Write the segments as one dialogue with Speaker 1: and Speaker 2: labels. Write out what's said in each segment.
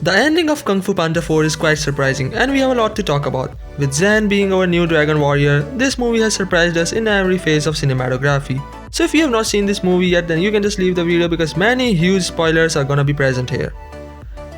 Speaker 1: The ending of Kung Fu Panda 4 is quite surprising and we have a lot to talk about. With Zen being our new dragon warrior, this movie has surprised us in every phase of cinematography. So if you have not seen this movie yet, then you can just leave the video because many huge spoilers are gonna be present here.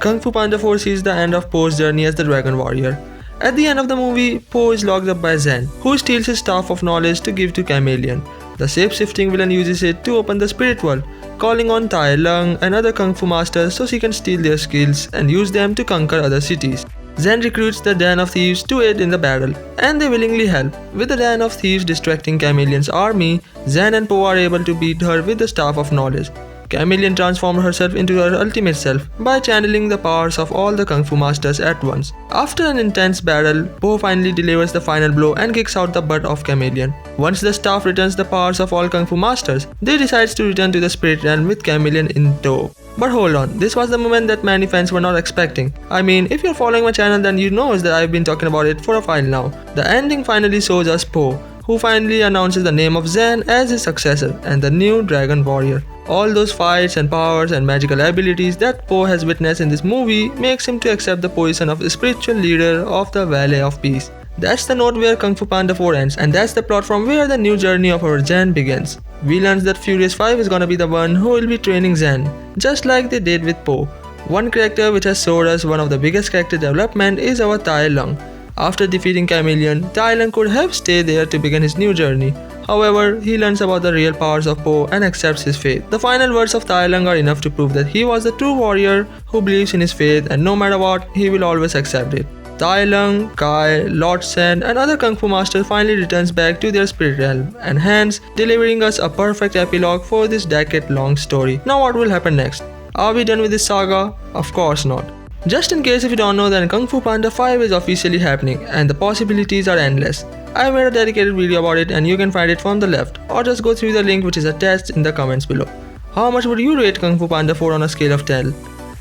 Speaker 1: Kung Fu Panda 4 sees the end of Po's journey as the dragon warrior. At the end of the movie, Po is locked up by Zen, who steals his staff of knowledge to give to Chameleon. The shape-shifting villain uses it to open the spirit world, calling on Tai Lung and other Kung Fu masters so she can steal their skills and use them to conquer other cities. Zen recruits the Den of Thieves to aid in the battle, and they willingly help. With the Den of Thieves distracting Chameleon's army, Zen and Po are able to beat her with the Staff of Knowledge. Chameleon transformed herself into her ultimate self by channeling the powers of all the Kung Fu masters at once. After an intense battle, Po finally delivers the final blow and kicks out the butt of Chameleon. Once the staff returns the powers of all Kung Fu masters, they decide to return to the spirit realm with Chameleon in tow. But hold on, this was the moment that many fans were not expecting. I mean, if you're following my channel then you know that I've been talking about it for a while now. The ending finally shows us Po, who finally announces the name of Zen as his successor and the new Dragon Warrior. All those fights and powers and magical abilities that Po has witnessed in this movie makes him to accept the position of spiritual leader of the Valley of Peace. That's the note where Kung Fu Panda 4 ends, and that's the plot from where the new journey of our Zen begins. We learned that Furious 5 is gonna be the one who will be training Zen, just like they did with Po. One character which has showed us one of the biggest character development is our Tai Lung. After defeating Chameleon, Tai Lung could have stayed there to begin his new journey. However, he learns about the real powers of Po and accepts his fate. The final words of Tai Lung are enough to prove that he was the true warrior who believes in his faith and no matter what, he will always accept it. Tai Lung, Kai, Lord Sen and other Kung Fu masters finally returns back to their spirit realm and hence delivering us a perfect epilogue for this decade-long story. Now what will happen next? Are we done with this saga? Of course not. Just in case if you don't know, then Kung Fu Panda 5 is officially happening and the possibilities are endless. I made a dedicated video about it and you can find it from the left or just go through the link which is attached in the comments below. How much would you rate Kung Fu Panda 4 on a scale of 10?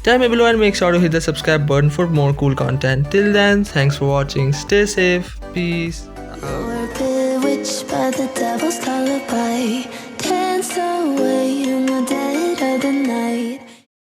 Speaker 1: Tell me below and make sure to hit the subscribe button for more cool content. Till then, thanks for watching. Stay safe. Peace.
Speaker 2: We're bewitched by the devil's lullaby. Dance away in the dead of the night.